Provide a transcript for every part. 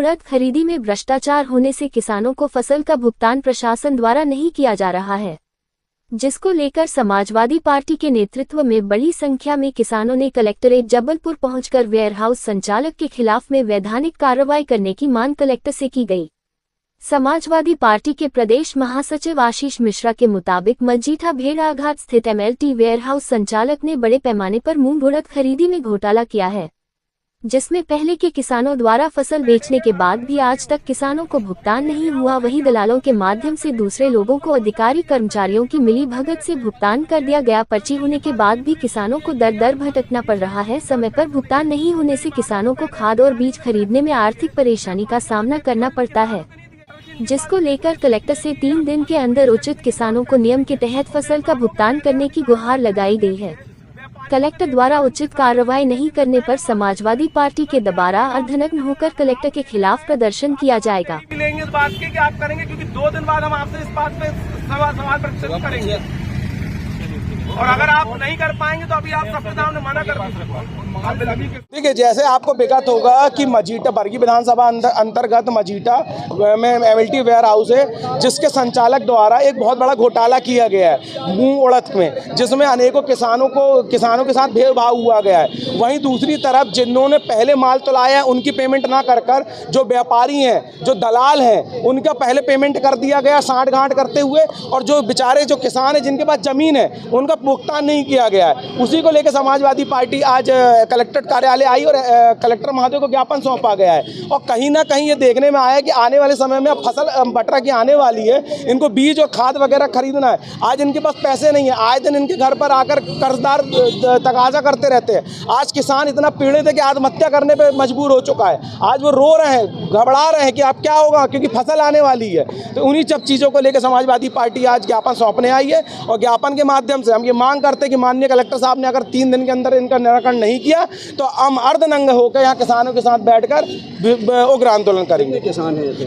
उड़द खरीदी में भ्रष्टाचार होने से किसानों को फसल का भुगतान प्रशासन द्वारा नहीं किया जा रहा है, जिसको लेकर समाजवादी पार्टी के नेतृत्व में बड़ी संख्या में किसानों ने कलेक्टरेट जबलपुर पहुंचकर वेयरहाउस संचालक के खिलाफ में वैधानिक कार्रवाई करने की मांग कलेक्टर से की गई। समाजवादी पार्टी के प्रदेश महासचिव आशीष मिश्रा के मुताबिक मजीठा भेड़ाघाट स्थित MLT वेयरहाउस संचालक ने बड़े पैमाने पर मूंग उड़द खरीदी में घोटाला किया है, जिसमें पहले के किसानों द्वारा फसल बेचने के बाद भी आज तक किसानों को भुगतान नहीं हुआ। वहीं दलालों के माध्यम से दूसरे लोगों को अधिकारी कर्मचारियों की मिली भगत से भुगतान कर दिया गया। पर्ची होने के बाद भी किसानों को दर दर भटकना पड़ रहा है। समय पर भुगतान नहीं होने से किसानों को खाद और बीज खरीदने में आर्थिक परेशानी का सामना करना पड़ता है, जिसको लेकर कलेक्टर से 3 दिन के अंदर उचित किसानों को नियम के तहत फसल का भुगतान करने की गुहार लगाई गई है। कलेक्टर द्वारा उचित कार्रवाई नहीं करने पर समाजवादी पार्टी के दोबारा अर्धनग्न होकर कलेक्टर के खिलाफ प्रदर्शन किया जाएगा। लेंगे इस बात की कि आप करेंगे, क्योंकि 2 दिन बाद हम आपसे इस बात पे सवाल प्रश्न करेंगे, और अगर आप नहीं कर पाएंगे तो अभी आप सबके सामने मना कर दीजिए। देखिए, जैसे आपको विगत होगा कि मजीठा बरगी विधानसभा अंतर्गत मजीठा में MLT वेयर हाउस है, जिसके संचालक द्वारा एक बहुत बड़ा घोटाला किया गया है मूंग उड़द में, जिसमें अनेकों किसानों के साथ भेदभाव हुआ गया है। वहीं दूसरी तरफ जिन्होंने पहले माल तुलाया है उनकी पेमेंट ना कर जो व्यापारी हैं, जो दलाल हैं, उनका पहले पेमेंट कर दिया गया सांठ गांठ करते हुए, और जो बेचारे जो किसान हैं जिनके पास जमीन है उनका भुगतान नहीं किया गया है। उसी को लेकर समाजवादी पार्टी आज कलेक्टर कार्यालय आई और कलेक्टर महोदय को ज्ञापन सौंपा गया है। और कहीं ना कहीं ये देखने में आया कि आने वाले समय में अब फसल बटरा की आने वाली है, इनको बीज और खाद वगैरह खरीदना है। आज इनके पास पैसे नहीं है, आए दिन इनके घर पर आकर कर्जदार तकाजा करते रहते हैं। आज किसान इतना पीड़ित है कि आत्महत्या करने पर मजबूर हो चुका है। आज वो रो रहे हैं, घबरा रहे हैं कि अब क्या होगा, क्योंकि फसल आने वाली है। तो उन्हीं सब चीज़ों को लेकर समाजवादी पार्टी आज ज्ञापन सौंपने आई है, और ज्ञापन के माध्यम से हम ये मांग करते हैं कि माननीय कलेक्टर साहब ने अगर 3 दिन के अंदर इनका निराकरण नहीं किया तो हम अर्धनंग होकर यहाँ किसानों के साथ बैठकर उग्र आंदोलन करेंगे।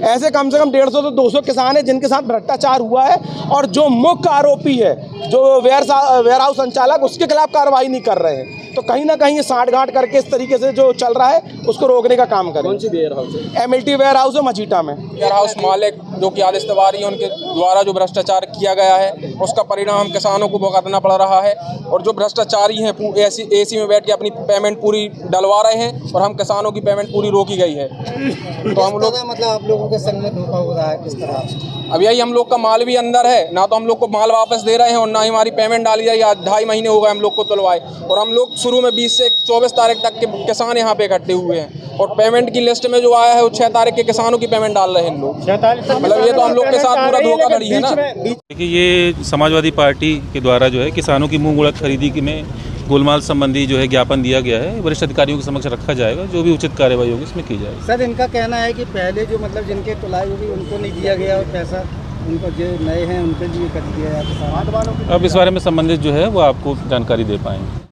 ऐसे कम से कम 150 से 200 किसान हैं जिनके साथ भ्रष्टाचार हुआ है, और जो मुख्य आरोपी है जो वेयर हाउस संचालक, उसके खिलाफ कार्रवाई नहीं कर रहे हैं। तो कहीं ना कहीं ये सांठ गांठ करके इस तरीके से जो चल रहा है उसको रोकने का काम करें। कौन सी वेयर हाउस है? MLT वेयर हाउस है मजीठा में। वेयर हाउस मालिक जो कि आदित्य तिवारी है, उनके द्वारा जो भ्रष्टाचार किया गया है उसका परिणाम हम किसानों को भुगतना पड़ रहा है। और जो भ्रष्टाचारी हैं AC में बैठ के अपनी पेमेंट पूरी डलवा रहे हैं, और हम किसानों की पेमेंट पूरी रोकी गई है। तो हम लोग मतलब आप लोगों के संग में धोखा हो रहा है किस तरह से? अब यही, हम लोग का माल भी अंदर है, ना तो हम लोग को माल वापस दे रहे हैं और ना ही हमारी पेमेंट डाली जाए। आज 2.5 महीने हो गए हम लोग को तुलवाए, और हम लोग शुरू में 20 से 24 तारीख तक के किसान यहाँ पे इकट्ठे हुए हैं, और पेमेंट की लिस्ट में जो आया है वो 6 तारीख के किसानों की पेमेंट डाल रहे हैं लोग। मतलब ये तो हम लोग के साथ पूरा धोखाधड़ी है ना। देखिए, ये समाजवादी पार्टी के द्वारा जो है किसानों की मूंग उड़द खरीदी में गोलमाल संबंधी जो है ज्ञापन दिया गया है, वरिष्ठ अधिकारियों के समक्ष रखा जाएगा। जो भी उचित कार्रवाई होगी इसमें की जाएगी। सर, इनका कहना है कि पहले जो मतलब जिनके तुलाई होगी उनको नहीं दिया गया, और पैसा उनको जो नए हैं उनके लिए कर दिया जाता है। अब इस बारे में संबंधित जो है वो आपको जानकारी दे पाएंगे।